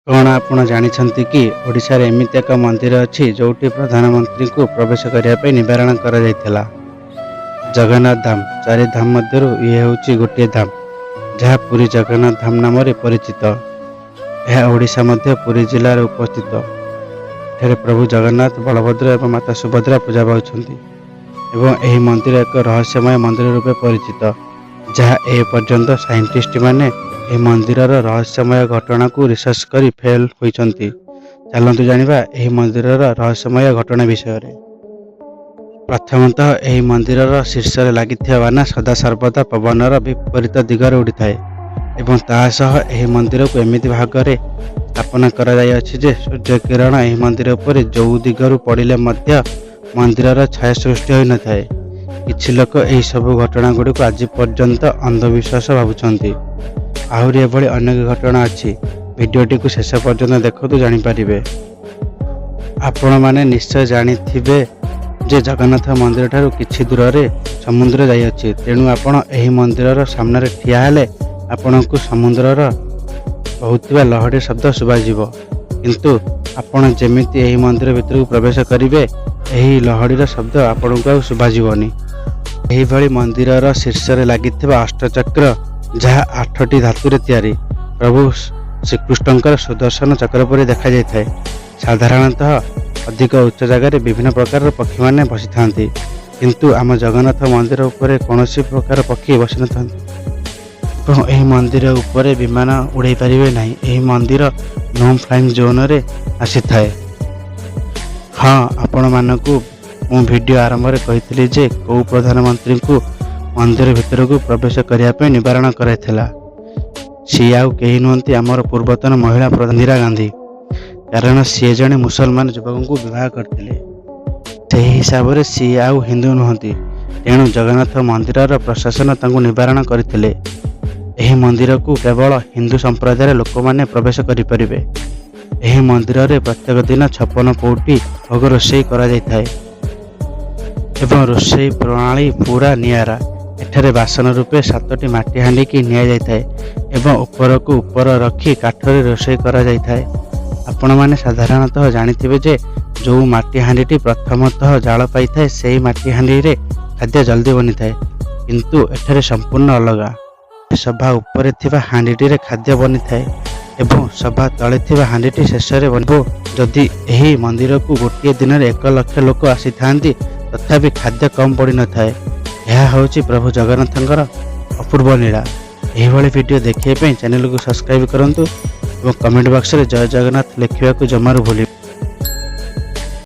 कौन आपण जानिछंती कि ओडिशा रे एमिति एक मंदिर अछि जोठी प्रधानमंत्री को प्रवेश करिया पे निवारण करा जायथिला। जगन्नाथ धाम चारि धाम मध्यरु ये होछि गोटे धाम जहाँ पुरी जगन्नाथ धाम नाम रे परिचित। यह ओडिशा मध्य पुरी जिल्ला रे उपस्थित। एठारे प्रभु जगन्नाथ बलभद्र एवं माता सुभद्रा पूजा पाउछंती एवं एही मंदिर एक रहस्यमय मंदिर रूपे परिचित जहाँ ए पर्यंत साइंटिस्ट माने ए मंदिरर रहस्यमय घटना को रिसर्च करी फेल होइछंती। चलंतु जानिबा एही मंदिरर रहस्यमय घटना विषय रे। प्रथमतः एही मंदिरर शीर्ष रे लागिथिया बाना सदा सर्वदा पवनर विपरीत दिगरे उड़िथाए एवं ताहा सह एही मंदिर को एमिति भागरे स्थापना करा जाय अछि जे सूर्य किरण एही मंदिर उपरे जो दिगरु पड़िले मध्य मंदिरर छाया सृष्टि होई न थाए। किछि लोक एही सब घटना गुडी को आज पर्यंत अंधविश्वास भाबुछंती। आहुरी एभली अनेक घटना अछि। भिडियोटी को शेष पर्यंत देखतु जानि पारिबे। आपण माने निश्चय जानिथिबे जे जगन्नाथ मंदिर ठारू किछि दूर रे समुद्र जाय अछि। तेणु आपण एही मंदिरर सामने रे ठिया हेले आपणको समुद्रर बहुतबा लहड़ी शब्द सुबाजिबो, किंतु आपण जेमिति एही मंदिर भितर को प्रवेश करिवे एही लहड़ीर शब्द आपणको सुबाजिबोनी। एही भली मंदिरर शीर्ष रे लागिथिबा अष्टचक्र जहाँ 8टी धातु रे तैयारी प्रभु श्रीकृष्णकर सुदर्शन चक्र परि देखा जाय। साधारणतः अधिक उच्च जगह विभिन्न प्रकार पक्षी माने बसी थांती, किंतु आम जगन्नाथ मंदिर उपरे कौनसी प्रकार पक्षी बसी न एही मंदिर उपरे विमान उड़ाई पारिबे नहीं। एही मंदिर नो फ्लाइंग जोन रे आसी थाए। हाँ, आपण मानकु मु वीडियो आरंभ रे कहितली जे को प्रधानमंत्री को मंदिर भितर को प्रवेश करिया पे निवारण कराइथिला। सी आउ केही नहंती आमर पूर्वतन महिला प्रधान इंदिरा गांधी, कारण सी जने मुसलमान युवक को विवाह करथिले। सेही हिसाब रे सी आउ हिंदू नहंती, तेणु जगन्नाथ मंदिरर प्रशासन तांको निवारण करथिले। एही मंदिर को केवल हिंदू संप्रदायर लोक माने प्रवेश करि परिबे। एही मंदिर रे प्रत्येक दिन 56 पौटी भोग रोषेई करा जाय थाए एवं रोषेई प्रणाली पूरा नियारा। एठारे बासन रूपे 7टी माटी हांडी की निया जाय थाए एवं ऊपर को ऊपर रखी काठरे रोषेई करा जाय थाए। आपण माने साधारणतः जानिथिबे जे जो माटी हांडीटी प्रथमतः जाळ पाई थाए सेही माटी हांडी रे खाद्य जल्दी बनि थाए, किंतु एठारे संपूर्ण अलगा। सभा ऊपर थिबा हांडीटी रे खाद्य बनि थाए एवं सभा तळे थिबा हांडीटी शेष रे बनिबो। जदि एही मंदिर को गोटे दिन रे 1 लाख लोक आसी थांती तथापि खाद्य कम पड़ी न थाए। यह होची प्रभु जगन्नाथंकर अपूर्व लीला। एही भली वीडियो देखिए पे चैनल को सब्सक्राइब करंतु और कमेंट बॉक्स रे जय जगन्नाथ लिखिबा को जमारू भूलि।